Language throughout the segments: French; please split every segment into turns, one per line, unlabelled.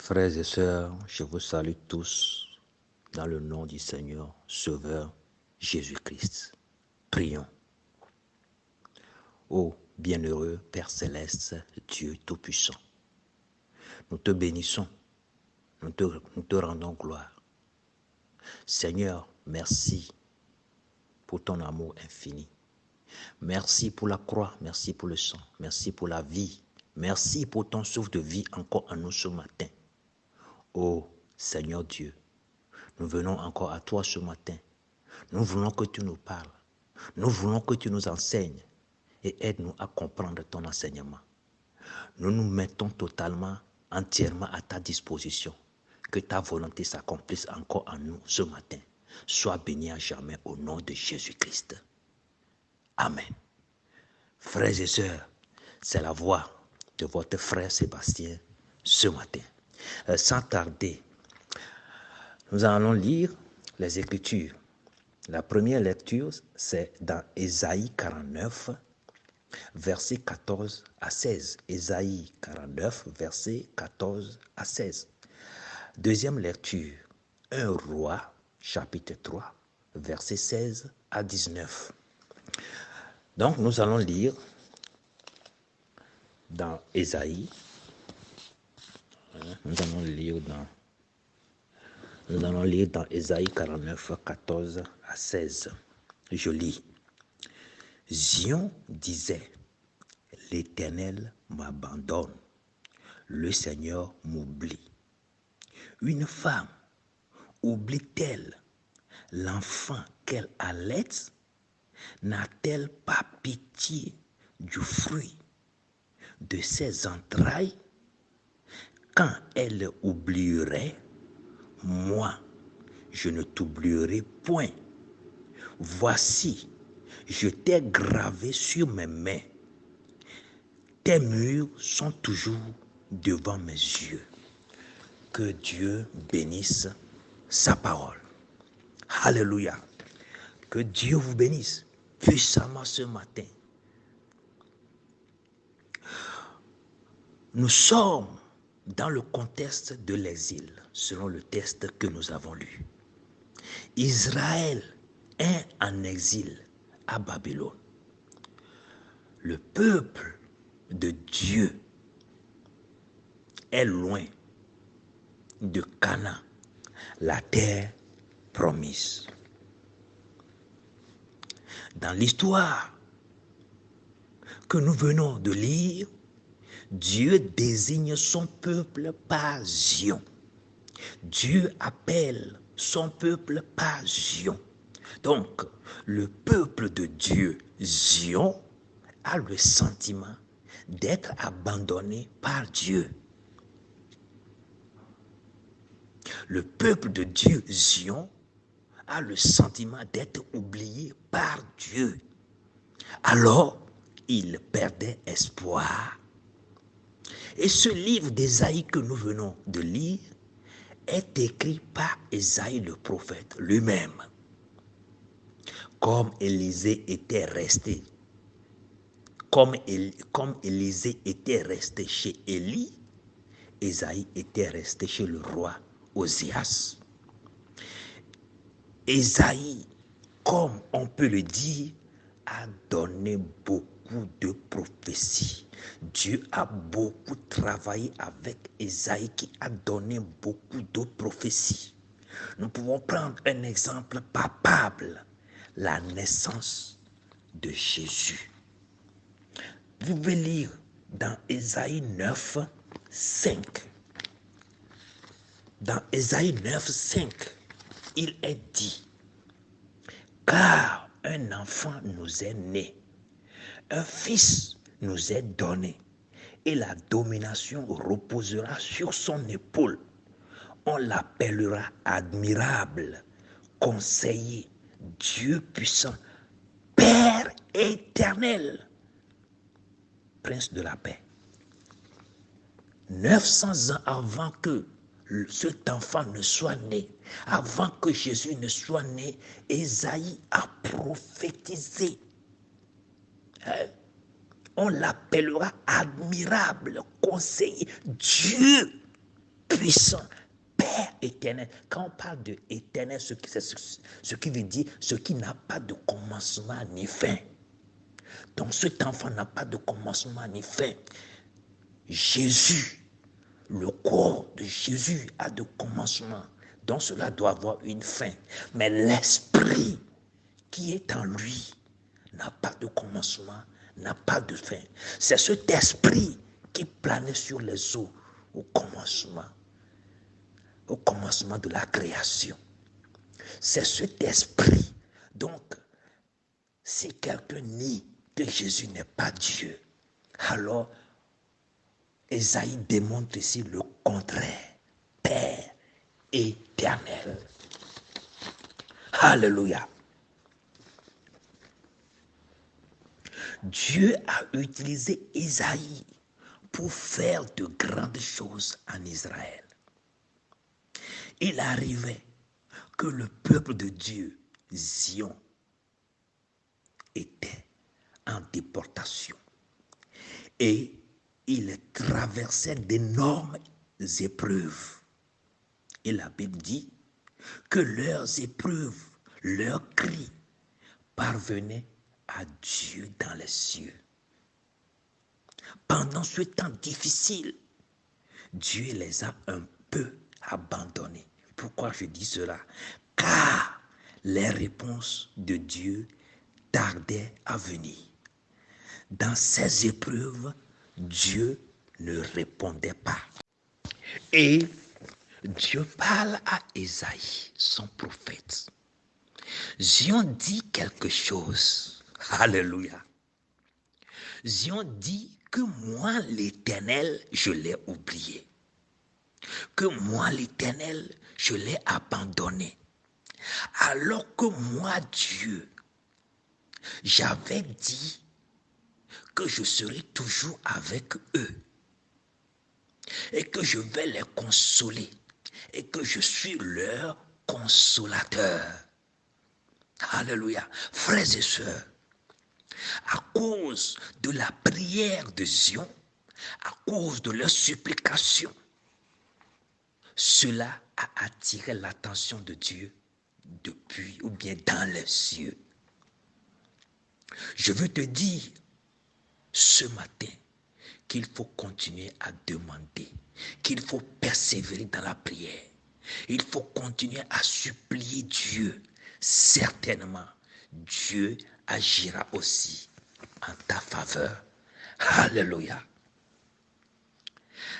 Frères et sœurs, je vous salue tous dans le nom du Seigneur, Sauveur Jésus-Christ. Prions. Ô bienheureux Père Céleste, Dieu Tout-Puissant, nous te bénissons, nous te rendons gloire. Seigneur, merci pour ton amour infini. Merci pour la croix, merci pour le sang, merci pour la vie. Merci pour ton souffle de vie encore en nous ce matin. Ô Seigneur Dieu, nous venons encore à toi ce matin. Nous voulons que tu nous parles. Nous voulons que tu nous enseignes et aide-nous à comprendre ton enseignement. Nous nous mettons totalement, entièrement à ta disposition. Que ta volonté s'accomplisse encore en nous ce matin. Sois béni à jamais au nom de Jésus-Christ. Amen. Frères et sœurs, c'est la voix de votre frère Sébastien ce matin. Sans tarder, nous allons lire les Écritures. La première lecture, c'est dans Ésaïe 49, versets 14 à 16. Ésaïe 49, versets 14 à 16. Deuxième lecture, 1 Roi, chapitre 3, versets 16 à 19. Donc, nous allons lire dans Ésaïe. Nous allons lire dans Ésaïe 49, 14 à 16. Je lis. Zion disait, l'Éternel m'abandonne, le Seigneur m'oublie. Une femme oublie-t-elle l'enfant qu'elle allaite? N'a-t-elle pas pitié du fruit de ses entrailles? Quand elle oublierait, moi, je ne t'oublierai point. Voici, je t'ai gravé sur mes mains. Tes murs sont toujours devant mes yeux. Que Dieu bénisse sa parole. Alléluia. Que Dieu vous bénisse puissamment ce matin. Nous sommes dans le contexte de l'exil, selon le texte que nous avons lu. Israël est en exil à Babylone. Le peuple de Dieu est loin de Canaan, la terre promise. Dans l'histoire que nous venons de lire, Dieu désigne son peuple par Zion. Dieu appelle son peuple par Zion. Donc, le peuple de Dieu, Zion, a le sentiment d'être abandonné par Dieu. Le peuple de Dieu, Zion, a le sentiment d'être oublié par Dieu. Alors, il perdait espoir. Et ce livre d'Ésaïe que nous venons de lire est écrit par Ésaïe le prophète lui-même. Comme Élisée était resté, comme Élisée était resté chez Élie, Ésaïe était resté chez le roi Osias. Ésaïe, comme on peut le dire, a donné beaucoup de prophéties. Dieu a beaucoup travaillé avec Ésaïe qui a donné beaucoup de prophéties. Nous pouvons prendre un exemple palpable, la naissance de Jésus. Vous pouvez lire dans Ésaïe 9, 5. Dans Ésaïe 9, 5, il est dit, car un enfant nous est né, un fils nous est donné, et la domination reposera sur son épaule. On l'appellera admirable, conseiller, Dieu puissant, Père éternel, Prince de la paix. 900 ans avant que cet enfant ne soit né, avant que Jésus ne soit né, Ésaïe a prophétisé. On l'appellera admirable, conseiller, Dieu puissant, Père éternel. Quand on parle de éternel, ce qui veut dire ce qui n'a pas de commencement ni fin. Donc cet enfant n'a pas de commencement ni fin. Jésus, le corps de Jésus a de commencement. Donc cela doit avoir une fin. Mais l'esprit qui est en lui n'a pas de commencement, n'a pas de fin. C'est cet esprit qui planait sur les eaux au commencement de la création. C'est cet esprit. Donc, si quelqu'un nie que Jésus n'est pas Dieu, alors Ésaïe démontre ici le contraire. Père éternel. Alléluia. Dieu a utilisé Ésaïe pour faire de grandes choses en Israël. Il arrivait que le peuple de Dieu, Zion, était en déportation. Et il traversait d'énormes épreuves. Et la Bible dit que leurs épreuves, leurs cris parvenaient à Dieu dans les cieux. Pendant ce temps difficile, Dieu les a un peu abandonnés. Pourquoi je dis cela? Car les réponses de Dieu tardaient à venir. Dans ces épreuves, Dieu ne répondait pas. Et Dieu parle à Ésaïe, son prophète. Zion dit quelque chose. Alléluia. Zion dit que moi, l'Éternel, je l'ai oublié. Que moi, l'Éternel, je l'ai abandonné. Alors que moi, Dieu, j'avais dit que je serai toujours avec eux et que je vais les consoler et que je suis leur consolateur. Alléluia. Frères et sœurs, à cause de la prière de Zion, à cause de leur supplication, cela a attiré l'attention de Dieu depuis ou bien dans les cieux. Je veux te dire ce matin qu'il faut continuer à demander, qu'il faut persévérer dans la prière. Il faut continuer à supplier Dieu. Certainement, Dieu agira aussi en ta faveur. Alléluia.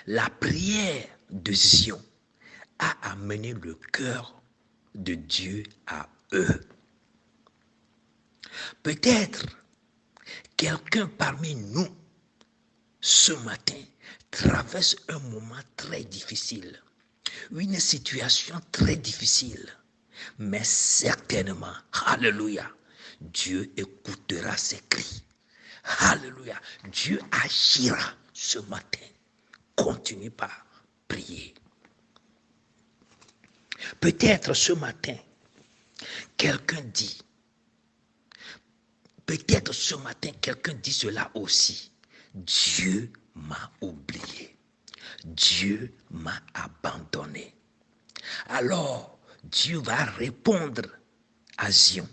La prière de Zion a amené le cœur de Dieu à eux. Peut-être quelqu'un parmi nous ce matin traverse un moment très difficile, une situation très difficile, mais certainement, alléluia, Dieu écoutera ses cris. Alléluia, Dieu agira ce matin. Continue par prier. Peut-être ce matin, quelqu'un dit, peut-être ce matin, quelqu'un dit cela aussi. Dieu m'a oublié. Dieu m'a abandonné. Alors, Dieu va répondre à Zion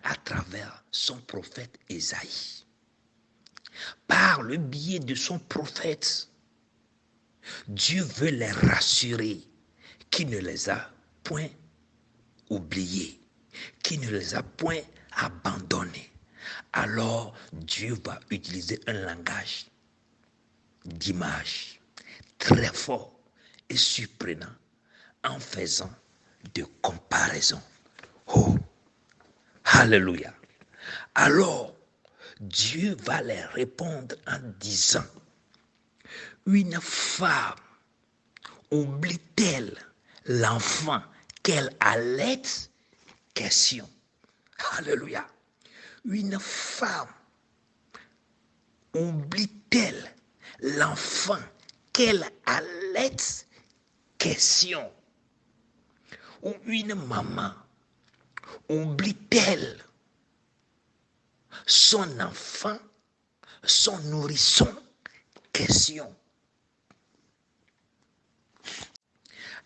à travers son prophète Ésaïe. Par le biais de son prophète, Dieu veut les rassurer qu'il ne les a point oubliés, qu'il ne les a point abandonnés. Alors, Dieu va utiliser un langage d'image très fort et surprenant en faisant de comparaisons. Oh, alléluia. Alors, Dieu va les répondre en disant, une femme oublie-t-elle l'enfant qu'elle allait? Question. Alléluia. Une femme oublie-t-elle l'enfant qu'elle allait? Question. Ou une maman oublie-t-elle son enfant, son nourrisson? Question.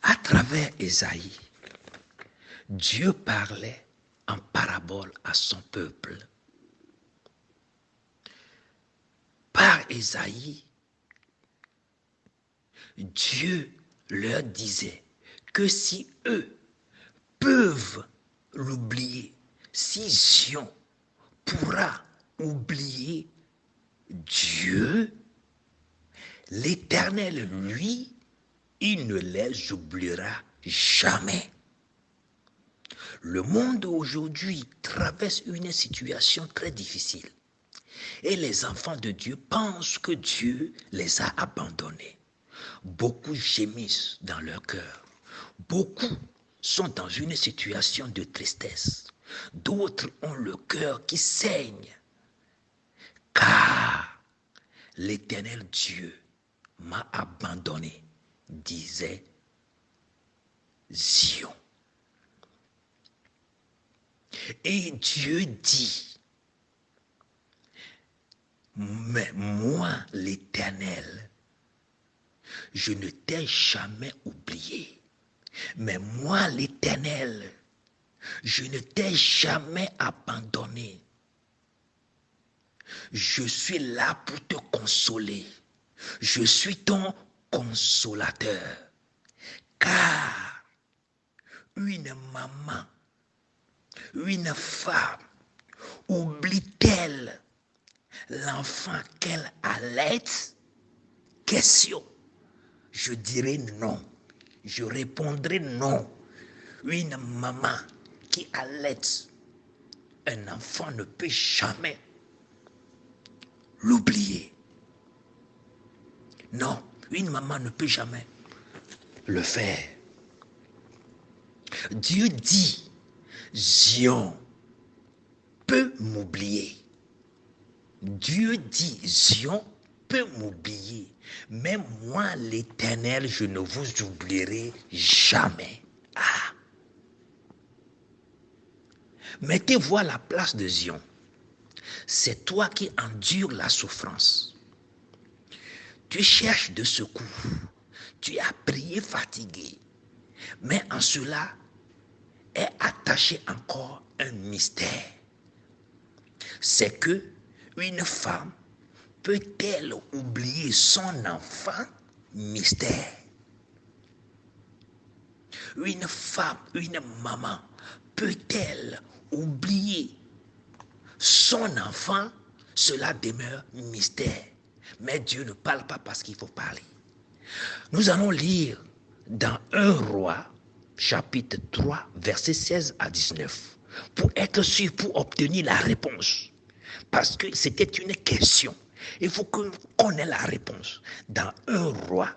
À travers Ésaïe, Dieu parlait en parabole à son peuple. Par Ésaïe, Dieu leur disait que si eux peuvent l'oublier, si Sion pourra oublier Dieu, l'Éternel, lui, il ne les oubliera jamais. Le monde aujourd'hui traverse une situation très difficile. Et les enfants de Dieu pensent que Dieu les a abandonnés. Beaucoup gémissent dans leur cœur. Beaucoup sont dans une situation de tristesse. D'autres ont le cœur qui saigne. Car l'Éternel Dieu m'a abandonné, disait Sion. Et Dieu dit, mais moi, l'Éternel, je ne t'ai jamais oublié. Mais moi, l'Éternel, je ne t'ai jamais abandonné. Je suis là pour te consoler. Je suis ton consolateur. Car une maman, une femme, oublie-t-elle l'enfant qu'elle allait? Question. Je dirais non. Je répondrai non. Une maman qui allait un enfant ne peut jamais l'oublier. Non, une maman ne peut jamais le faire. Dieu dit, Sion peut m'oublier. Dieu dit, Sion peut m'oublier. Mais moi, l'Éternel, je ne vous oublierai jamais. Ah! Mettez-vous à la place de Sion. C'est toi qui endures la souffrance. Tu cherches de secours. Tu as prié fatigué. Mais en cela est attaché encore un mystère. C'est que une femme peut-elle oublier son enfant? Mystère. Une femme, une maman, peut-elle oublier son enfant? Cela demeure mystère. Mais Dieu ne parle pas parce qu'il faut parler. Nous allons lire dans 1 Roi, chapitre 3, versets 16 à 19, pour être sûr, pour obtenir la réponse. Parce que c'était une question. Il faut qu'on ait la réponse. Dans 1 Roi,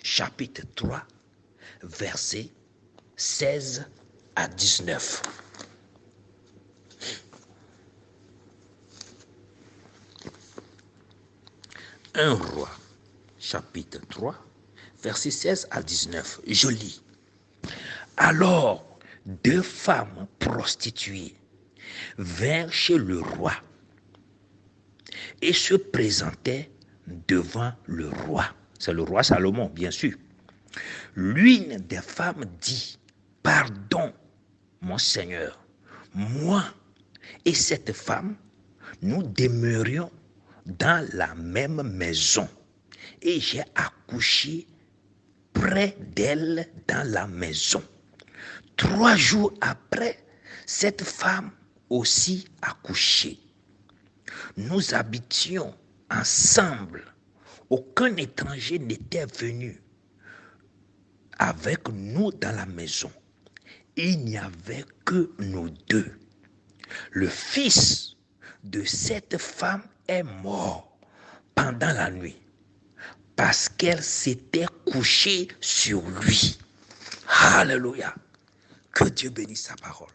chapitre 3, versets 16 à 19. Un Roi, chapitre 3, versets 16 à 19. Je lis. Alors, 2 femmes prostituées vinrent chez le roi et se présentaient devant le roi. C'est le roi Salomon, bien sûr. L'une des femmes dit, « Pardon, mon Seigneur, moi et cette femme, nous demeurions dans la même maison et j'ai accouché près d'elle dans la maison. 3 jours après, cette femme aussi accouché. Nous habitions ensemble. Aucun étranger n'était venu avec nous dans la maison. Il n'y avait que nous 2. Le fils de cette femme est mort pendant la nuit parce qu'elle s'était couchée sur lui. Alléluia. Que Dieu bénisse sa parole.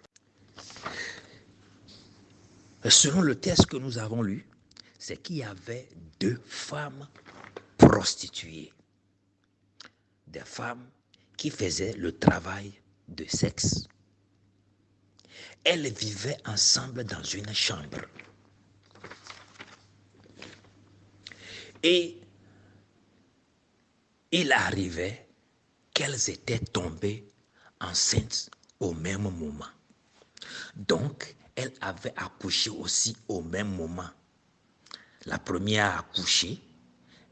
Selon le texte que nous avons lu, c'est qu'il y avait 2 femmes prostituées. Des femmes qui faisaient le travail de sexe. Elles vivaient ensemble dans une chambre. Et il arrivait qu'elles étaient tombées enceintes au même moment. Donc, elles avaient accouché aussi au même moment. La première a accouché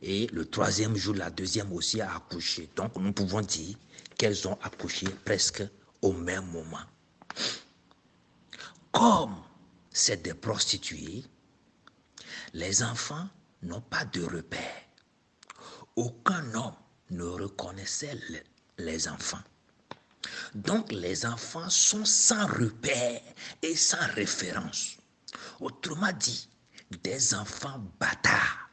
et le troisième jour, la deuxième aussi a accouché. Donc, nous pouvons dire qu'elles ont accouché presque au même moment. Comme c'est des prostituées, les enfants n'ont pas de repère. Aucun homme ne reconnaissait les enfants. Donc les enfants sont sans repère et sans référence. Autrement dit, des enfants bâtards.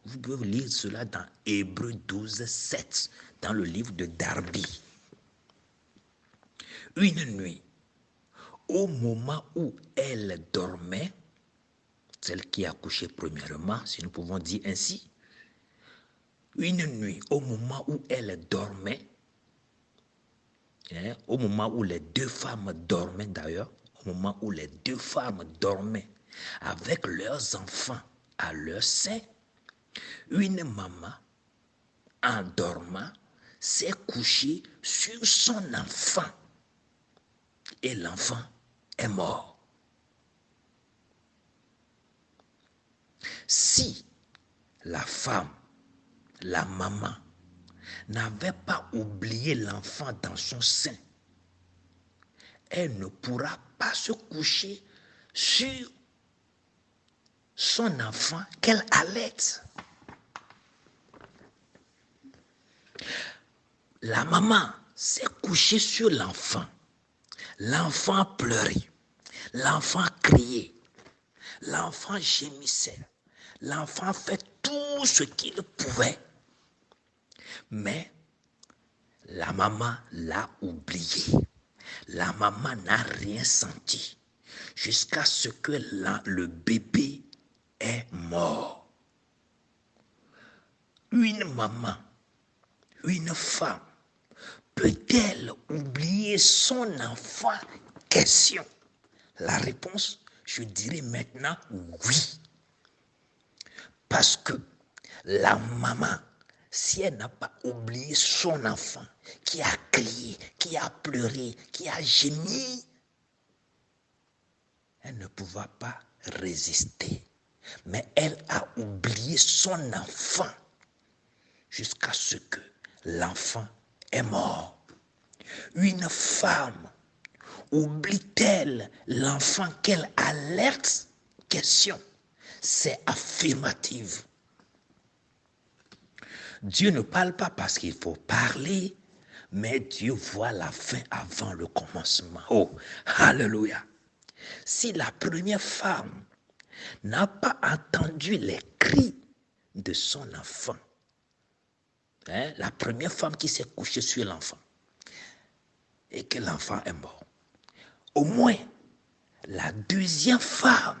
Vous pouvez lire cela dans Hébreux 12, 7, dans le livre de Darby. Une nuit, au moment où elle dormait, celle qui a accouché premièrement, si nous pouvons dire ainsi, une nuit, au moment où elle dormait, au moment où les deux femmes dormaient d'ailleurs, au moment où les deux femmes dormaient avec leurs enfants à leur sein, une maman, en dormant, s'est couchée sur son enfant et l'enfant est mort. Si la femme, la maman, n'avait pas oublié l'enfant dans son sein, elle ne pourra pas se coucher sur son enfant qu'elle allaite. La maman s'est couchée sur l'enfant. L'enfant pleurait. L'enfant criait. L'enfant gémissait. L'enfant fait tout ce qu'il pouvait. Mais la maman l'a oublié. La maman n'a rien senti jusqu'à ce que le bébé est mort. Une maman, une femme, peut-elle oublier son enfant? Question. La réponse, je dirais maintenant oui. Parce que la maman, si elle n'a pas oublié son enfant, qui a crié, qui a pleuré, qui a gémi, elle ne pouvait pas résister. Mais elle a oublié son enfant jusqu'à ce que l'enfant est mort. Une femme oublie-t-elle l'enfant qu'elle alerte? Question. C'est affirmative. Dieu ne parle pas parce qu'il faut parler, mais Dieu voit la fin avant le commencement. Oh, alléluia. Si la première femme n'a pas entendu les cris de son enfant, la première femme qui s'est couchée sur l'enfant et que l'enfant est mort, au moins la deuxième femme,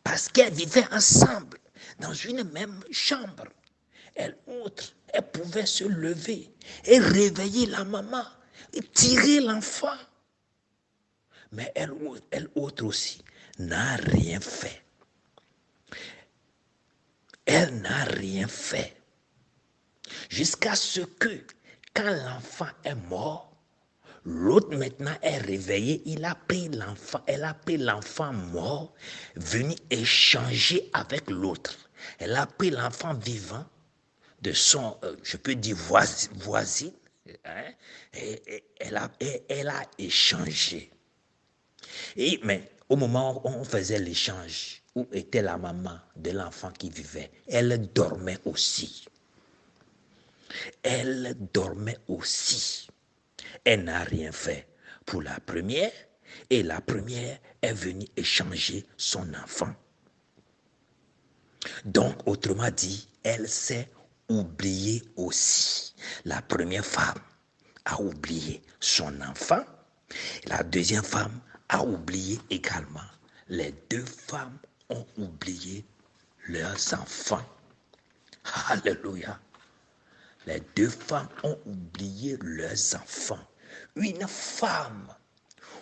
parce qu'elles vivaient ensemble dans une même chambre, elle pouvait se lever et réveiller la maman et tirer l'enfant. Mais elle autre aussi n'a rien fait. Elle n'a rien fait. Jusqu'à ce que, quand l'enfant est mort, l'autre maintenant est réveillé, elle a pris l'enfant mort, venu échanger avec l'autre. Elle a pris l'enfant vivant de son, je peux dire voisine, et elle a échangé. Mais au moment où on faisait l'échange, où était la maman de l'enfant qui vivait, elle dormait aussi. Elle dormait aussi. Elle n'a rien fait pour la première, et la première est venue échanger son enfant. Donc, autrement dit, elle s'est oubliée aussi. La première femme a oublié son enfant. La deuxième femme a oublié également. Les deux femmes ont oublié leurs enfants. Alléluia. Les deux femmes ont oublié leurs enfants. Une femme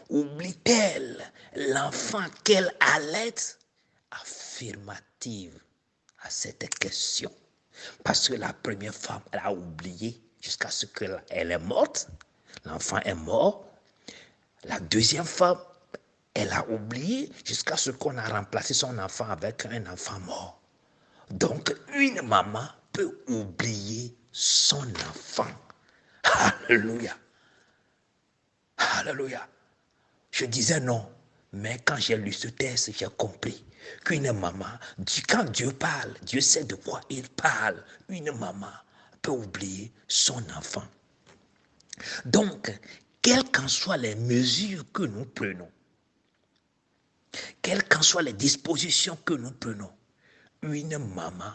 oublie-t-elle l'enfant qu'elle allaite? Affirmative à cette question. Parce que la première femme, elle a oublié jusqu'à ce qu'elle est morte. L'enfant est mort. La deuxième femme, elle a oublié jusqu'à ce qu'on a remplacé son enfant avec un enfant mort. Donc, une maman peut oublier son enfant. Alléluia. Alléluia. Je disais non. Mais quand j'ai lu ce texte, j'ai compris qu'une maman, quand Dieu parle, Dieu sait de quoi il parle. Une maman peut oublier son enfant. Donc, quelles qu'en soient les mesures que nous prenons, quelles qu'en soient les dispositions que nous prenons, une maman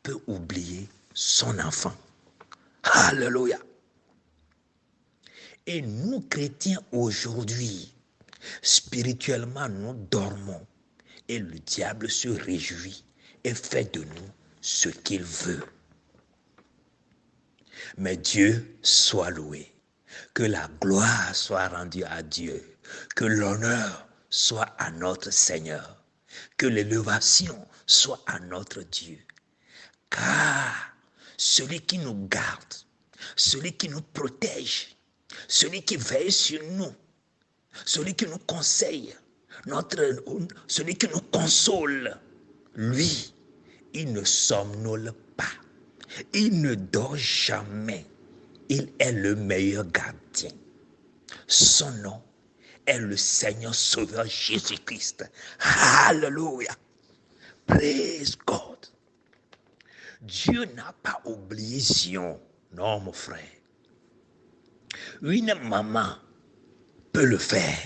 peut oublier son enfant. Alléluia. Et nous, chrétiens, aujourd'hui, spirituellement, nous dormons. Et le diable se réjouit et fait de nous ce qu'il veut. Mais Dieu soit loué. Que la gloire soit rendue à Dieu. Que l'honneur soit à notre Seigneur. Que l'élévation soit à notre Dieu. Car celui qui nous garde, celui qui nous protège, celui qui veille sur nous, celui qui nous conseille, celui qui nous console, lui, il ne somnole pas. Il ne dort jamais. Il est le meilleur gardien. Son nom est le Seigneur Sauveur Jésus-Christ. Alléluia. Praise God. Dieu n'a pas oublié Zion. Non, mon frère. Une maman peut le faire.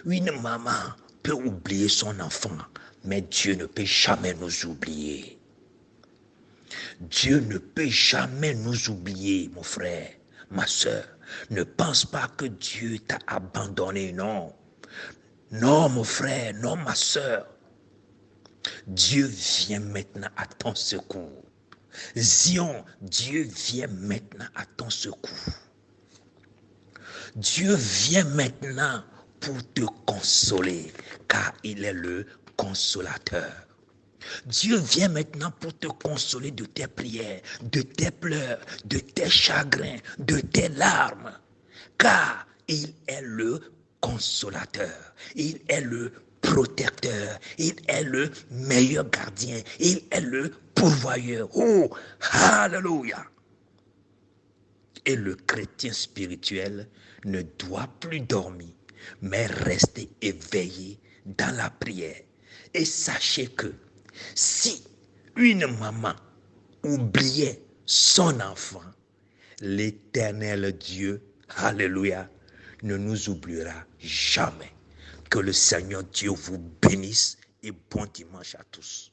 Une maman peut oublier son enfant. Mais Dieu ne peut jamais nous oublier. Dieu ne peut jamais nous oublier, mon frère, ma soeur. Ne pense pas que Dieu t'a abandonné, non. Non, mon frère, non, ma soeur. Dieu vient maintenant à ton secours. Zion, Dieu vient maintenant à ton secours. Dieu vient maintenant pour te consoler, car il est le consolateur. Dieu vient maintenant pour te consoler de tes prières, de tes pleurs, de tes chagrins, de tes larmes, car il est le consolateur, il est le protecteur, il est le meilleur gardien, il est le pourvoyeur. Oh, alléluia! Et le chrétien spirituel ne doit plus dormir, mais rester éveillé dans la prière. Et sachez que si une maman oubliait son enfant, l'Éternel Dieu, alléluia, ne nous oubliera jamais. Que le Seigneur Dieu vous bénisse et bon dimanche à tous.